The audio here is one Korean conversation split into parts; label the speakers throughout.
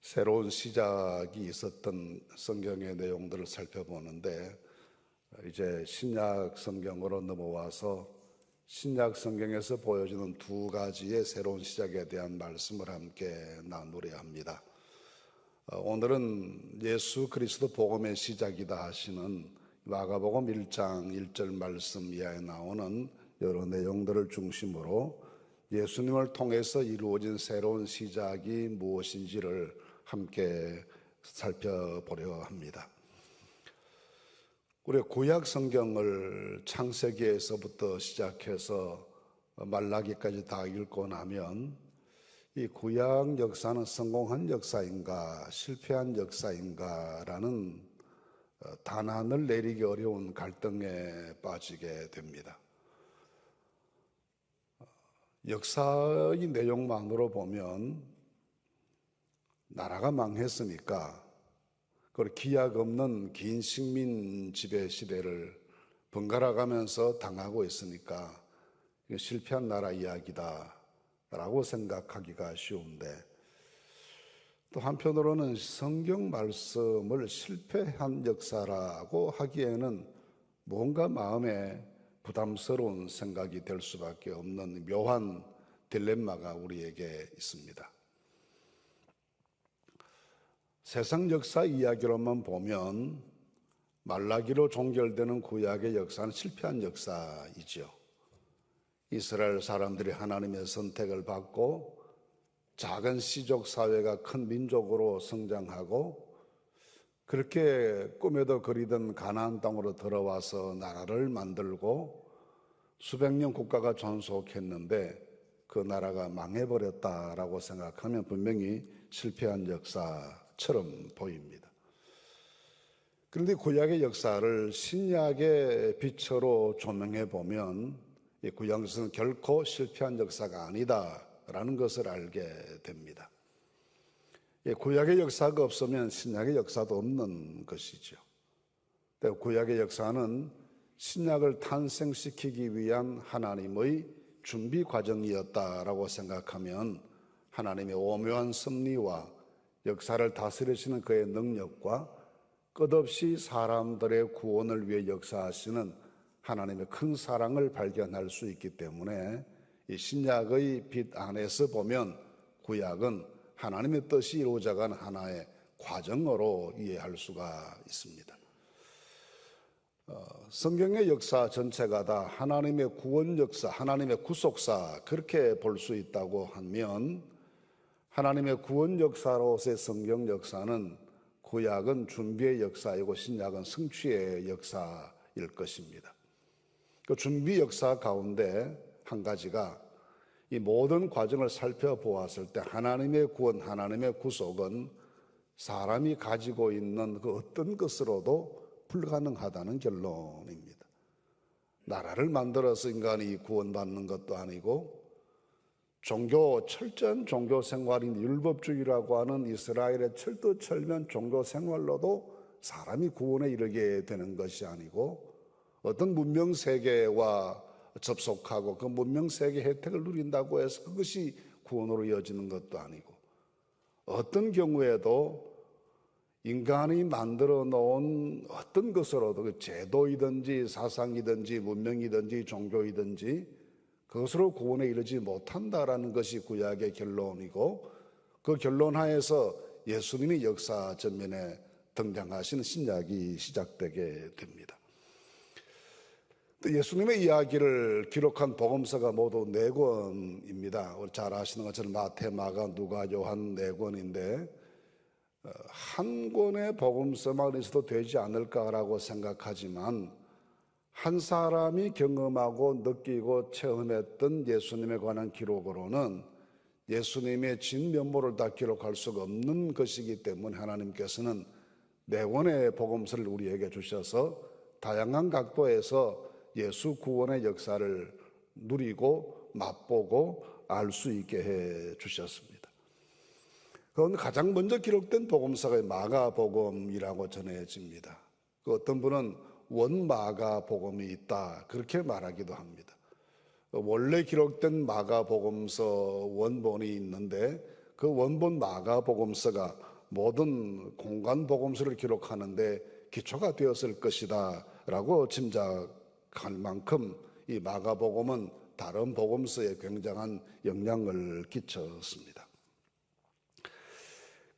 Speaker 1: 새로운 시작이 있었던 성경의 내용들을 살펴보는데, 이제 신약 성경으로 넘어와서 신약 성경에서 보여주는 두 가지의 새로운 시작에 대한 말씀을 함께 나누려 합니다. 오늘은 예수 그리스도 복음의 시작이다 하시는 마가복음 1장 1절 말씀 이하에 나오는 여러 내용들을 중심으로 예수님을 통해서 이루어진 새로운 시작이 무엇인지를 함께 살펴보려 합니다. 우리 구약 성경을 창세기에서부터 시작해서 말라기까지 다 읽고 나면 이 구약 역사는 성공한 역사인가 실패한 역사인가라는 단안을 내리기 어려운 갈등에 빠지게 됩니다. 역사의 내용만으로 보면 나라가 망했으니까 그 기약 없는 긴 식민 지배 시대를 번갈아 가면서 당하고 있으니까 실패한 나라 이야기다 라고 생각하기가 쉬운데, 또 한편으로는 성경 말씀을 실패한 역사라고 하기에는 뭔가 마음에 부담스러운 생각이 될 수밖에 없는 묘한 딜레마가 우리에게 있습니다. 세상 역사 이야기로만 보면 말라기로 종결되는 구약의 역사는 실패한 역사이죠. 이스라엘 사람들이 하나님의 선택을 받고 작은 시족 사회가 큰 민족으로 성장하고 그렇게 꿈에도 그리던 가나안 땅으로 들어와서 나라를 만들고 수백 년 국가가 존속했는데 그 나라가 망해버렸다라고 생각하면 분명히 실패한 역사처럼 보입니다. 그런데 구약의 역사를 신약의 빛으로 조명해 보면 이 구약 역사는 결코 실패한 역사가 아니다라는 것을 알게 됩니다. 구약의 역사가 없으면 신약의 역사도 없는 것이죠. 구약의 역사는 신약을 탄생시키기 위한 하나님의 준비 과정이었다라고 생각하면 하나님의 오묘한 섭리와 역사를 다스리시는 그의 능력과 끝없이 사람들의 구원을 위해 역사하시는 하나님의 큰 사랑을 발견할 수 있기 때문에 이 신약의 빛 안에서 보면 구약은 하나님의 뜻이 이루어져간 하나의 과정으로 이해할 수가 있습니다. 성경의 역사 전체가 다 하나님의 구원 역사, 하나님의 구속사 그렇게 볼 수 있다고 하면 하나님의 구원 역사로서의 성경 역사는 구약은 준비의 역사이고 신약은 성취의 역사일 것입니다. 그 준비 역사 가운데 한 가지가 이 모든 과정을 살펴보았을 때 하나님의 구원, 하나님의 구속은 사람이 가지고 있는 그 어떤 것으로도 불가능하다는 결론입니다. 나라를 만들어서 인간이 구원받는 것도 아니고 철저한 종교 생활인 율법주의라고 하는 이스라엘의 철두철미한 종교 생활로도 사람이 구원에 이르게 되는 것이 아니고 어떤 문명 세계와 접속하고 그 문명 세계 혜택을 누린다고 해서 그것이 구원으로 이어지는 것도 아니고 어떤 경우에도 인간이 만들어 놓은 어떤 것으로도 그 제도이든지 사상이든지 문명이든지 종교이든지 그것으로 구원에 이르지 못한다라는 것이 구약의 결론이고 그 결론 하에서 예수님이 역사 전면에 등장하시는 신약이 시작되게 됩니다. 예수님의 이야기를 기록한 복음서가 모두 4권입니다. 잘 아시는 것처럼 마태, 마가, 누가, 요한 4권인데 한 권의 복음서만 있어도 되지 않을까라고 생각하지만 한 사람이 경험하고 느끼고 체험했던 예수님에 관한 기록으로는 예수님의 진면모를 다 기록할 수가 없는 것이기 때문에 하나님께서는 4권의 복음서를 우리에게 주셔서 다양한 각도에서 예수 구원의 역사를 누리고 맛보고 알 수 있게 해 주셨습니다. 그런데 가장 먼저 기록된 복음서가 마가복음이라고 전해집니다. 그 어떤 분은 원마가복음이 있다 그렇게 말하기도 합니다. 원래 기록된 마가복음서 원본이 있는데 그 원본 마가복음서가 모든 공간 복음서를 기록하는데 기초가 되었을 것이다 라고 짐작할 만큼 이 마가복음은 다른 복음서에 굉장한 영향을 끼쳤습니다.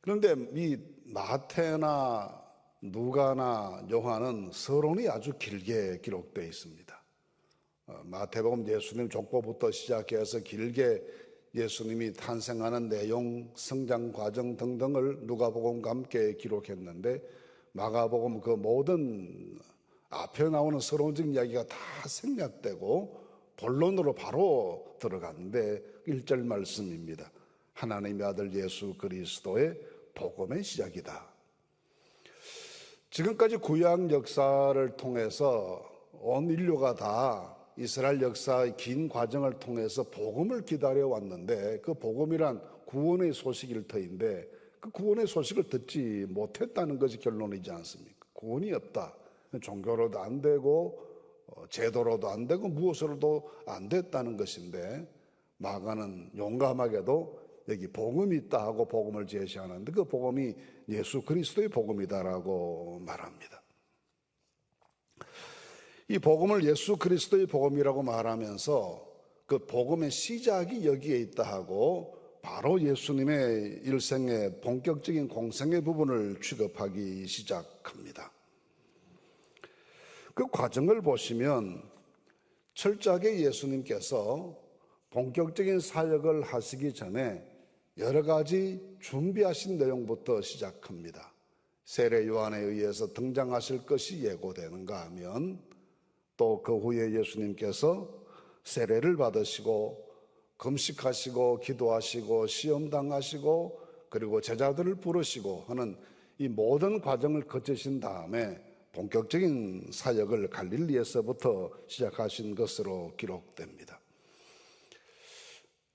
Speaker 1: 그런데 이 마태나 누가나 요한은 서론이 아주 길게 기록되어 있습니다. 마태복음 예수님 족보부터 시작해서 길게 예수님이 탄생하는 내용, 성장 과정 등등을 누가복음과 함께 기록했는데 마가복음 그 모든 앞에 나오는 서론적 이야기가 다 생략되고 본론으로 바로 들어갔는데 1절 말씀입니다. 하나님의 아들 예수 그리스도의 복음의 시작이다. 지금까지 구약 역사를 통해서 온 인류가 다 이스라엘 역사의 긴 과정을 통해서 복음을 기다려왔는데 그 복음이란 구원의 소식일 터인데 그 구원의 소식을 듣지 못했다는 것이 결론이지 않습니까? 구원이 없다. 종교로도 안 되고 제도로도 안 되고 무엇으로도 안 됐다는 것인데 마가는 용감하게도 여기 복음이 있다 하고 복음을 제시하는데 그 복음이 예수 그리스도의 복음이다라고 말합니다. 이 복음을 예수 그리스도의 복음이라고 말하면서 그 복음의 시작이 여기에 있다 하고 바로 예수님의 일생의 본격적인 공생의 부분을 취급하기 시작합니다. 그 과정을 보시면 철저하게 예수님께서 본격적인 사역을 하시기 전에 여러 가지 준비하신 내용부터 시작합니다. 세례 요한에 의해서 등장하실 것이 예고되는가 하면 또 그 후에 예수님께서 세례를 받으시고 금식하시고 기도하시고 시험당하시고 그리고 제자들을 부르시고 하는 이 모든 과정을 거치신 다음에 본격적인 사역을 갈릴리에서부터 시작하신 것으로 기록됩니다.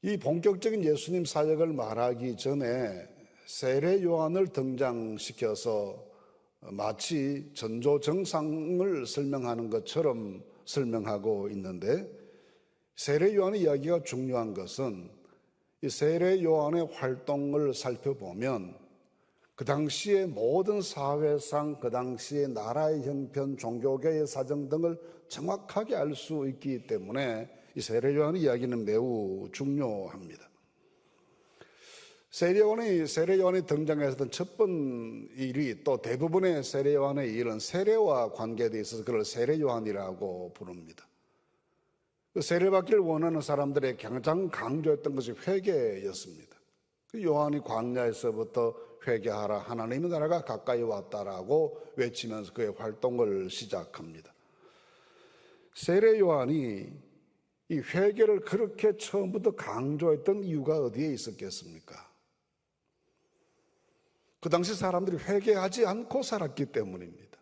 Speaker 1: 이 본격적인 예수님 사역을 말하기 전에 세례 요한을 등장시켜서 마치 전조정상을 설명하는 것처럼 설명하고 있는데 세례 요한의 이야기가 중요한 것은 이 세례 요한의 활동을 살펴보면 그 당시의 모든 사회상, 그 당시의 나라의 형편, 종교계의 사정 등을 정확하게 알 수 있기 때문에 이 세례 요한의 이야기는 매우 중요합니다. 세례 요한이 등장했던 첫 번 일이 또 대부분의 세례 요한의 일은 세례와 관계되어 있어서 그걸 세례 요한이라고 부릅니다. 그 세례받기를 원하는 사람들의 가장 강조했던 것이 회개였습니다. 요한이 광야에서부터 회개하라, 하나님의 나라가 가까이 왔다라고 외치면서 그의 활동을 시작합니다. 세례 요한이 이 회개를 그렇게 처음부터 강조했던 이유가 어디에 있었겠습니까? 그 당시 사람들이 회개하지 않고 살았기 때문입니다.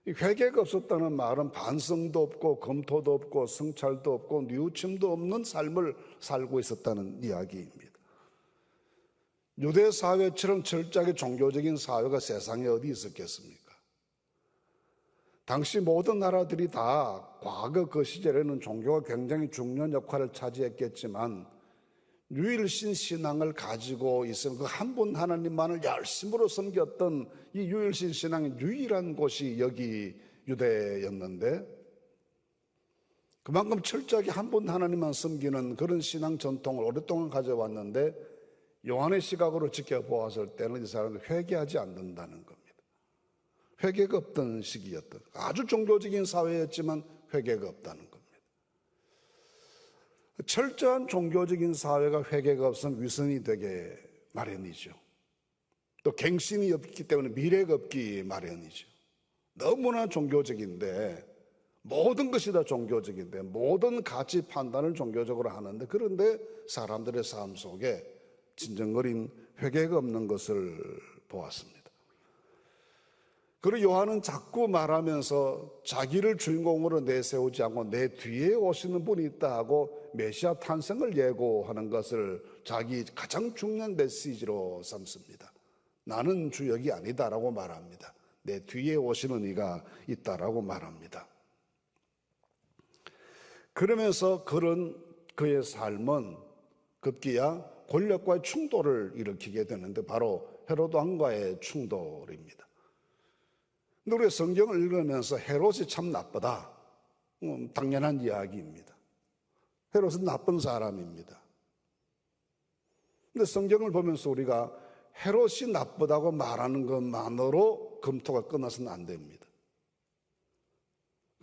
Speaker 1: 이 회개가 없었다는 말은 반성도 없고 검토도 없고 성찰도 없고 뉘우침도 없는 삶을 살고 있었다는 이야기입니다. 유대 사회처럼 철저하게 종교적인 사회가 세상에 어디 있었겠습니까? 당시 모든 나라들이 다 과거 그 시절에는 종교가 굉장히 중요한 역할을 차지했겠지만 유일신 신앙을 가지고 있으면 그 한 분 하나님만을 열심으로 섬겼던 이 유일신 신앙의 유일한 곳이 여기 유대였는데 그만큼 철저하게 한 분 하나님만 섬기는 그런 신앙 전통을 오랫동안 가져왔는데 요한의 시각으로 지켜보았을 때는 이 사람은 회개하지 않는다는 겁니다. 회개가 없던 시기였던, 아주 종교적인 사회였지만 회개가 없다는 겁니다. 철저한 종교적인 사회가 회개가 없으면 위선이 되게 마련이죠. 또 갱신이 없기 때문에 미래가 없기 마련이죠. 너무나 종교적인데 모든 것이 다 종교적인데 모든 가치 판단을 종교적으로 하는데 그런데 사람들의 삶 속에 진정어린 회개가 없는 것을 보았습니다. 그리고 요한은 자꾸 말하면서 자기를 주인공으로 내세우지 않고 내 뒤에 오시는 분이 있다 하고 메시아 탄생을 예고하는 것을 자기 가장 중요한 메시지로 삼습니다. 나는 주역이 아니다라고 말합니다. 내 뒤에 오시는 이가 있다라고 말합니다. 그러면서 그런 그의 삶은 급기야 권력과의 충돌을 일으키게 되는데 바로 헤로드 왕과의 충돌입니다. 근데 우리가 성경을 읽으면서 헤롯이 참 나쁘다. 당연한 이야기입니다. 헤롯은 나쁜 사람입니다. 근데 성경을 보면서 우리가 헤롯이 나쁘다고 말하는 것만으로 검토가 끝나서는 안 됩니다.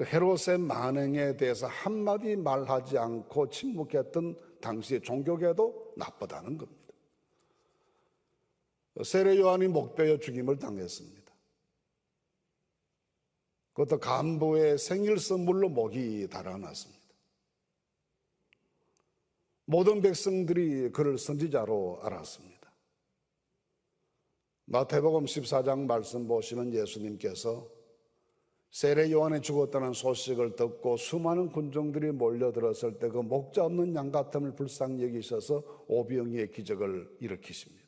Speaker 1: 헤롯의 만행에 대해서 한마디 말하지 않고 침묵했던 당시의 종교계도 나쁘다는 겁니다. 세례 요한이 목베어 죽임을 당했습니다. 그것도 간부의 생일 선물로 목이 달아났습니다. 모든 백성들이 그를 선지자로 알았습니다. 마태복음 14장 말씀 보시면 예수님께서 세례 요한이 죽었다는 소식을 듣고 수많은 군중들이 몰려들었을 때 그 목자 없는 양 같음을 불쌍히 여기셔서 오병이의 기적을 일으키십니다.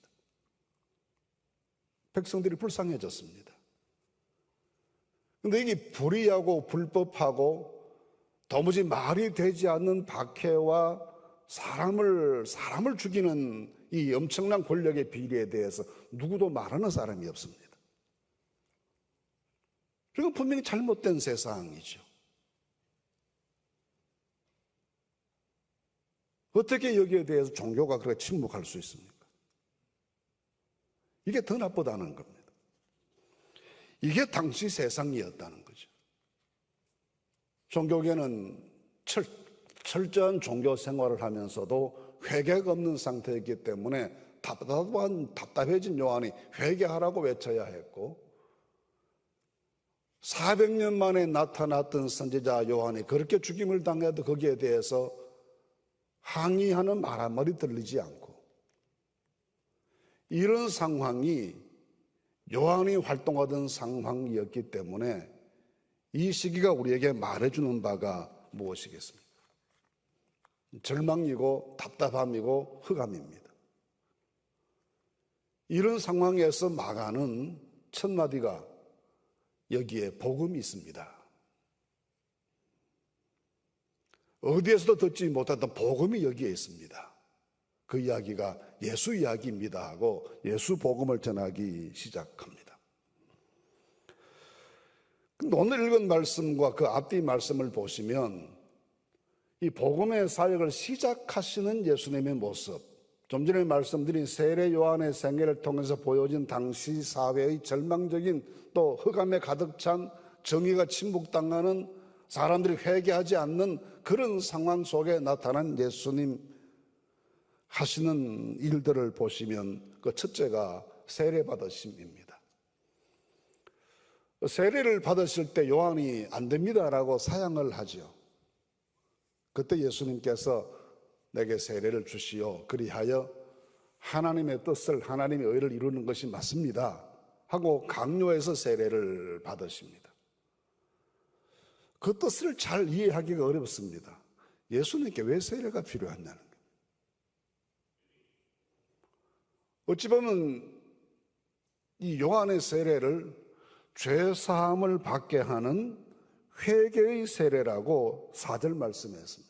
Speaker 1: 백성들이 불쌍해졌습니다. 그런데 이게 불의하고 불법하고 도무지 말이 되지 않는 박해와 사람을 죽이는 이 엄청난 권력의 비리에 대해서 누구도 말하는 사람이 없습니다. 그리고 분명히 잘못된 세상이죠. 어떻게 여기에 대해서 종교가 그렇게 침묵할 수 있습니까? 이게 더 나쁘다는 겁니다. 이게 당시 세상이었다는 거죠. 종교계는 철저한 종교 생활을 하면서도 회개가 없는 상태였기 때문에 답답해진 요한이 회개하라고 외쳐야 했고 400년 만에 나타났던 선지자 요한이 그렇게 죽임을 당해도 거기에 대해서 항의하는 말 한마디 들리지 않고 이런 상황이 요한이 활동하던 상황이었기 때문에 이 시기가 우리에게 말해주는 바가 무엇이겠습니까? 절망이고 답답함이고 흑암입니다. 이런 상황에서 마가는 첫 마디가 여기에 복음이 있습니다. 어디에서도 듣지 못했던 복음이 여기에 있습니다. 그 이야기가 예수 이야기입니다 하고 예수 복음을 전하기 시작합니다. 근데 오늘 읽은 말씀과 그 앞뒤 말씀을 보시면 이 복음의 사역을 시작하시는 예수님의 모습, 좀 전에 말씀드린 세례 요한의 생애를 통해서 보여진 당시 사회의 절망적인 또 흑암에 가득 찬 정의가 침묵당하는 사람들이 회개하지 않는 그런 상황 속에 나타난 예수님 하시는 일들을 보시면 그 첫째가 세례 받으심입니다. 세례를 받으실 때 요한이 안 됩니다라고 사양을 하죠. 그때 예수님께서 내게 세례를 주시오. 그리하여 하나님의 뜻을 하나님의 의를 이루는 것이 맞습니다 하고 강요해서 세례를 받으십니다. 그 뜻을 잘 이해하기가 어렵습니다. 예수님께 왜 세례가 필요하냐는 거예요. 어찌 보면 이 요한의 세례를 죄사함을 받게 하는 회개의 세례라고 4절 말씀했습니다.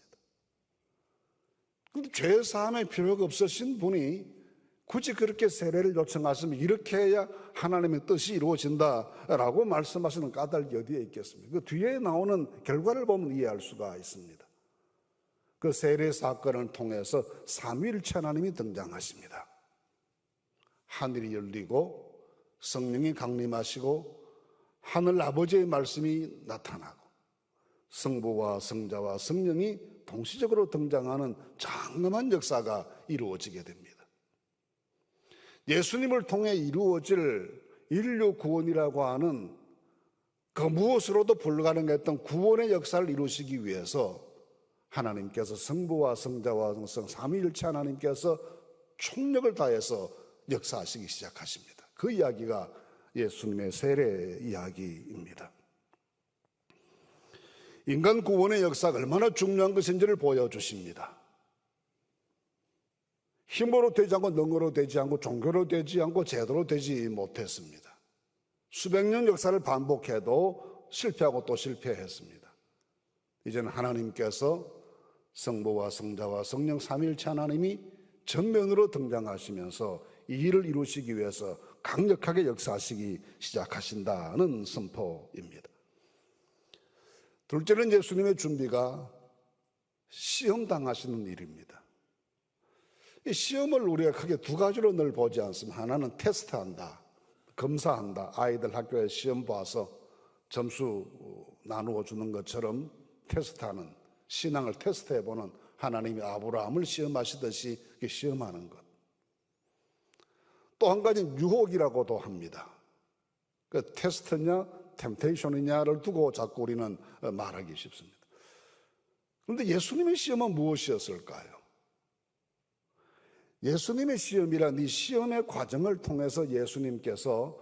Speaker 1: 그런데 죄사함의 필요가 없으신 분이 굳이 그렇게 세례를 요청하시면 이렇게 해야 하나님의 뜻이 이루어진다라고 말씀하시는 까닭이 어디에 있겠습니까? 그 뒤에 나오는 결과를 보면 이해할 수가 있습니다. 그 세례 사건을 통해서 삼위일체 하나님이 등장하십니다. 하늘이 열리고 성령이 강림하시고 하늘 아버지의 말씀이 나타나고 성부와 성자와 성령이 동시적으로 등장하는 장엄한 역사가 이루어지게 됩니다. 예수님을 통해 이루어질 인류 구원이라고 하는 그 무엇으로도 불가능했던 구원의 역사를 이루시기 위해서 하나님께서 성부와 성자와 성 삼위일체 하나님께서 총력을 다해서 역사하시기 시작하십니다. 그 이야기가 예수님의 세례 이야기입니다. 인간 구원의 역사가 얼마나 중요한 것인지를 보여주십니다. 힘으로 되지 않고 능으로 되지 않고 종교로 되지 않고 제도로 되지 못했습니다. 수백 년 역사를 반복해도 실패하고 또 실패했습니다. 이제는 하나님께서 성부와 성자와 성령 삼위일체 하나님이 전면으로 등장하시면서 이 일을 이루시기 위해서 강력하게 역사하시기 시작하신다는 선포입니다. 둘째는 예수님의 준비가 시험 당하시는 일입니다. 이 시험을 우리가 크게 두 가지로 늘 보지 않습니다. 하나는 테스트한다, 검사한다. 아이들 학교에 시험 봐서 점수 나누어 주는 것처럼 테스트하는, 신앙을 테스트해보는, 하나님이 아브라함을 시험하시듯이 시험하는 것. 또 한 가지는 유혹이라고도 합니다. 그 테스트냐 템테이션이냐를 두고 자꾸 우리는 말하기 쉽습니다. 그런데 예수님의 시험은 무엇이었을까요? 예수님의 시험이란 이 시험의 과정을 통해서 예수님께서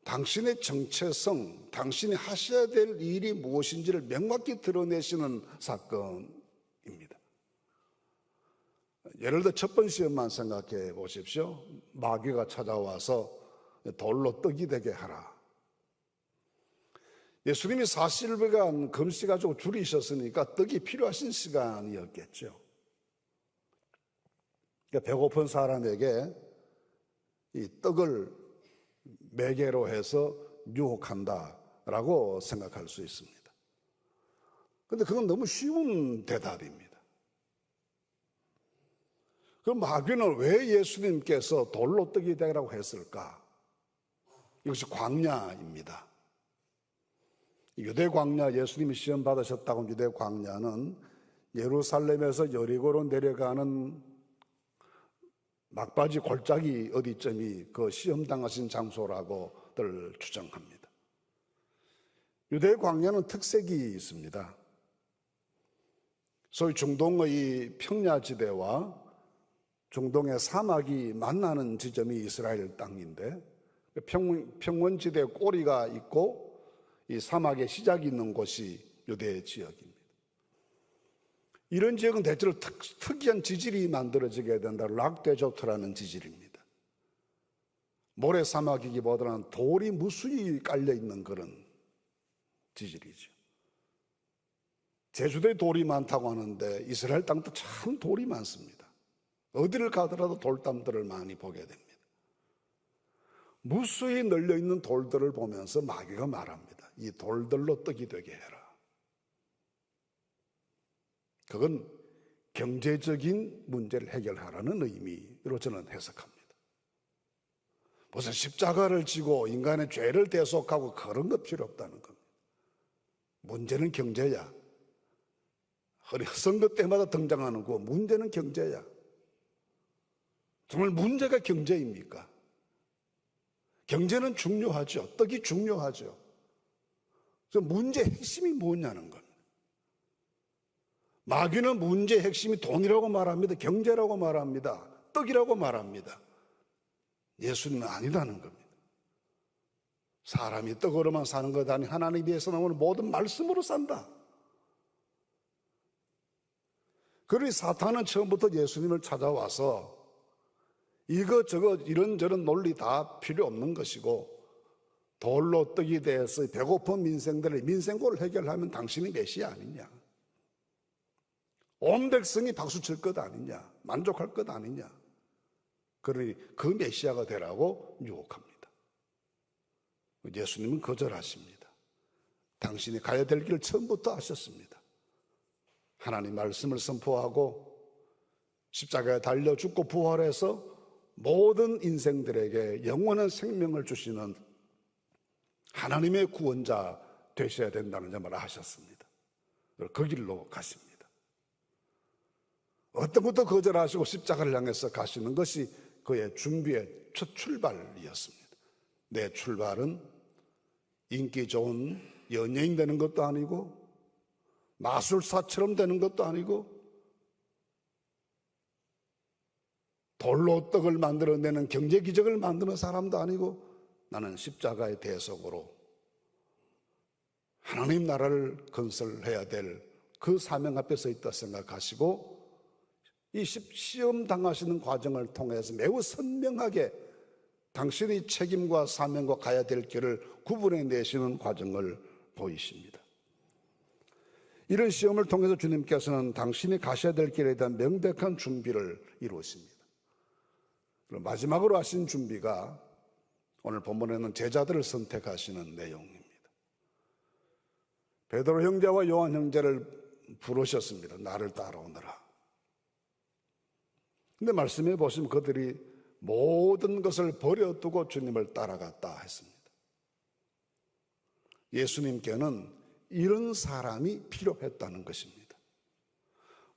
Speaker 1: 당신의 정체성, 당신이 하셔야 될 일이 무엇인지를 명확히 드러내시는 사건입니다. 예를 들어 첫 번 시험만 생각해 보십시오. 마귀가 찾아와서 돌로 떡이 되게 하라. 예수님이 40일간 금식가지고 줄이셨으니까 떡이 필요하신 시간이었겠죠. 그러니까 배고픈 사람에게 이 떡을 매개로 해서 유혹한다라고 생각할 수 있습니다. 그런데 그건 너무 쉬운 대답입니다. 그럼 마귀는 왜 예수님께서 돌로 떡이 되라고 했을까? 이것이 광야입니다. 유대 광야, 예수님이 시험 받으셨다고 유대 광야는 예루살렘에서 여리고로 내려가는 막바지 골짜기 어디쯤이 그 시험 당하신 장소라고들 주장합니다. 유대 광야는 특색이 있습니다. 소위 중동의 평야지대와 중동의 사막이 만나는 지점이 이스라엘 땅인데, 평원지대 꼬리가 있고 이 사막의 시작이 있는 곳이 유대 지역입니다. 이런 지역은 대체로 특이한 지질이 만들어지게 된다. 락데조트라는 지질입니다. 모래사막이기보다는 돌이 무수히 깔려있는 그런 지질이죠. 제주도에 돌이 많다고 하는데 이스라엘 땅도 참 돌이 많습니다. 어디를 가더라도 돌담들을 많이 보게 됩니다. 무수히 널려있는 돌들을 보면서 마귀가 말합니다. 이 돌들로 떡이 되게 해라. 그건 경제적인 문제를 해결하라는 의미로 저는 해석합니다. 무슨 십자가를 지고 인간의 죄를 대속하고 그런 것 필요 없다는 겁니다. 문제는 경제야. 선거 때마다 등장하는 거 문제는 경제야. 정말 문제가 경제입니까? 경제는 중요하죠. 떡이 중요하죠. 그래서 문제의 핵심이 뭐냐는 겁니다. 마귀는 문제의 핵심이 돈이라고 말합니다. 경제라고 말합니다. 떡이라고 말합니다. 예수님은 아니라는 겁니다. 사람이 떡으로만 사는 것 아니 하나님께서 나오는 모든 말씀으로 산다. 그러니 사탄은 처음부터 예수님을 찾아와서 이것저것 이런저런 논리 다 필요 없는 것이고 돌로 떡이 돼서 배고픈 민생들의 민생고를 해결하면 당신이 메시아 아니냐, 온 백성이 박수칠 것 아니냐, 만족할 것 아니냐, 그러니 그 메시아가 되라고 유혹합니다. 예수님은 거절하십니다. 당신이 가야 될 길을 처음부터 아셨습니다. 하나님 말씀을 선포하고 십자가에 달려 죽고 부활해서 모든 인생들에게 영원한 생명을 주시는 하나님의 구원자 되셔야 된다는 점을 아셨습니다. 그 길로 가십니다. 어떤 것도 거절하시고 십자가를 향해서 가시는 것이 그의 준비의 첫 출발이었습니다. 내 출발은 인기 좋은 연예인 되는 것도 아니고 마술사처럼 되는 것도 아니고 돌로 떡을 만들어내는 경제기적을 만드는 사람도 아니고 나는 십자가의 대속으로 하나님 나라를 건설해야 될 그 사명 앞에 서 있다 생각하시고 이 시험 당하시는 과정을 통해서 매우 선명하게 당신의 책임과 사명과 가야 될 길을 구분해내시는 과정을 보이십니다. 이런 시험을 통해서 주님께서는 당신이 가셔야 될 길에 대한 명백한 준비를 이루십니다. 그리고 마지막으로 하신 준비가 오늘 본문에는 제자들을 선택하시는 내용입니다. 베드로 형제와 요한 형제를 부르셨습니다. 나를 따라오너라. 근데 말씀해 보시면 그들이 모든 것을 버려두고 주님을 따라갔다 했습니다. 예수님께는 이런 사람이 필요했다는 것입니다.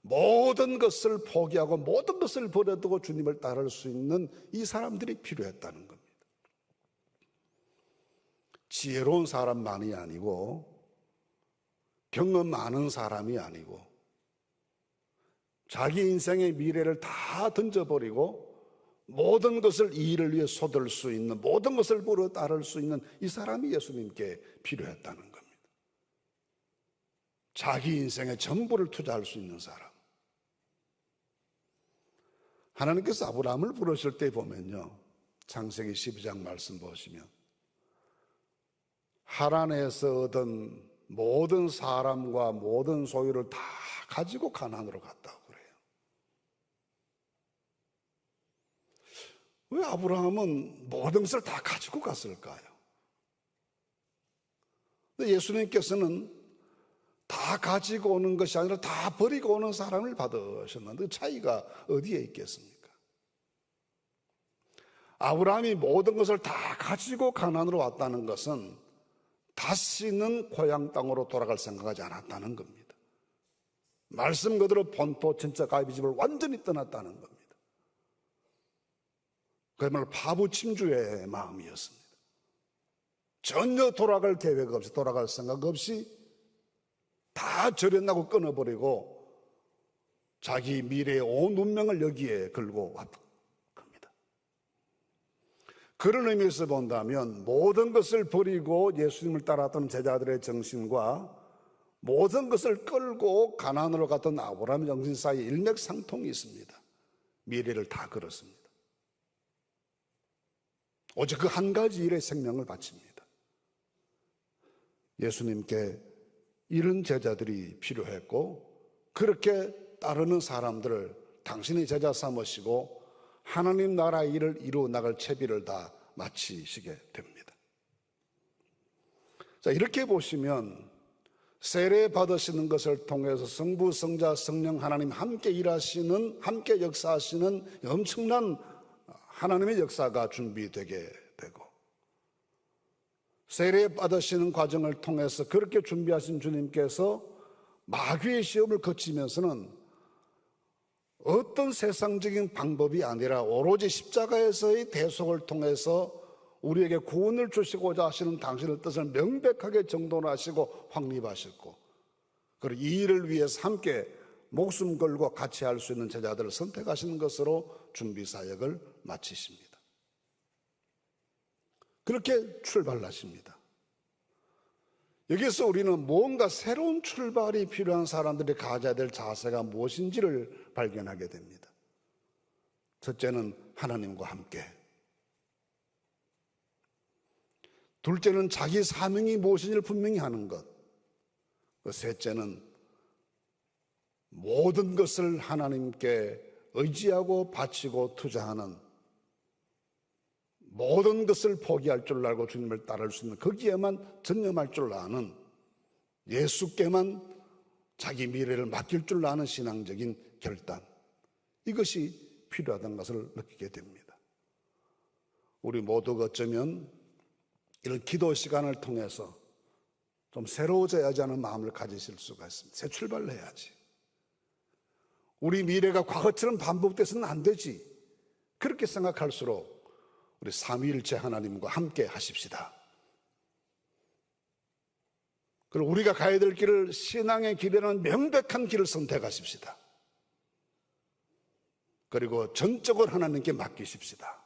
Speaker 1: 모든 것을 포기하고 모든 것을 버려두고 주님을 따를 수 있는 이 사람들이 필요했다는 겁니다. 지혜로운 사람만이 아니고 경험 많은 사람이 아니고 자기 인생의 미래를 다 던져버리고 모든 것을 이 일을 위해 쏟을 수 있는, 모든 것을 버려 따를 수 있는 이 사람이 예수님께 필요했다는 겁니다. 자기 인생의 전부를 투자할 수 있는 사람. 하나님께서 아브라함을 부르실 때 보면요, 창세기 12장 말씀 보시면 하란에서 얻은 모든 사람과 모든 소유를 다 가지고 가나안으로 갔다고 그래요. 왜 아브라함은 모든 것을 다 가지고 갔을까요? 근데 예수님께서는 다 가지고 오는 것이 아니라 다 버리고 오는 사람을 받으셨는데 그 차이가 어디에 있겠습니까? 아브라함이 모든 것을 다 가지고 가나안으로 왔다는 것은 다시는 고향 땅으로 돌아갈 생각하지 않았다는 겁니다. 말씀 그대로 본토 진짜 갈비집을 완전히 떠났다는 겁니다. 그야말로 파부침주의 마음이었습니다. 전혀 돌아갈 계획 없이, 돌아갈 생각 없이 다 절연나고 끊어버리고 자기 미래의 온 운명을 여기에 걸고 왔다 겁니다. 그런 의미에서 본다면 모든 것을 버리고 예수님을 따랐던 제자들의 정신과 모든 것을 끌고 가나안으로 갔던 아브라함의 정신 사이에 일맥상통이 있습니다. 미래를 다 걸었습니다. 오직 그 한 가지 일에 생명을 바칩니다. 예수님께 이런 제자들이 필요했고 그렇게 따르는 사람들을 당신의 제자 삼으시고 하나님 나라의 일을 이루어 나갈 채비를 다 마치시게 됩니다. 자, 이렇게 보시면 세례 받으시는 것을 통해서 성부, 성자, 성령 하나님 함께 일하시는, 함께 역사하시는 엄청난 하나님의 역사가 준비되게 되고 세례 받으시는 과정을 통해서 그렇게 준비하신 주님께서 마귀의 시험을 거치면서는 어떤 세상적인 방법이 아니라 오로지 십자가에서의 대속을 통해서 우리에게 구원을 주시고자 하시는 당신의 뜻을 명백하게 정돈하시고 확립하셨고 그리고 이 일을 위해서 함께 목숨 걸고 같이 할 수 있는 제자들을 선택하시는 것으로 준비 사역을 마치십니다. 그렇게 출발하십니다. 여기서 우리는 뭔가 새로운 출발이 필요한 사람들이 가져야 될 자세가 무엇인지를 발견하게 됩니다. 첫째는 하나님과 함께, 둘째는 자기 사명이 무엇인지를 분명히 하는 것, 셋째는 모든 것을 하나님께 의지하고 바치고 투자하는, 모든 것을 포기할 줄 알고 주님을 따를 수 있는, 거기에만 전념할 줄 아는, 예수께만 자기 미래를 맡길 줄 아는 신앙적인 결단, 이것이 필요하다는 것을 느끼게 됩니다. 우리 모두가 어쩌면 이런 기도 시간을 통해서 좀 새로워져야지 하는 마음을 가지실 수가 있습니다. 새 출발을 해야지. 우리 미래가 과거처럼 반복돼서는 안 되지. 그렇게 생각할수록 우리 삼위일체 하나님과 함께 하십시다. 그리고 우리가 가야 될 길을, 신앙의 길에는 명백한 길을 선택하십시다. 그리고 전적으로 하나님께 맡기십시다.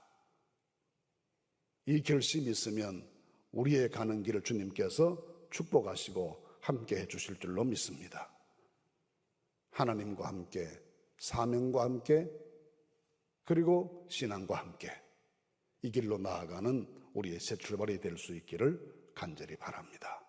Speaker 1: 이 결심이 있으면 우리의 가는 길을 주님께서 축복하시고 함께 해주실 줄로 믿습니다. 하나님과 함께, 사명과 함께, 그리고 신앙과 함께 이 길로 나아가는 우리의 새 출발이 될 수 있기를 간절히 바랍니다.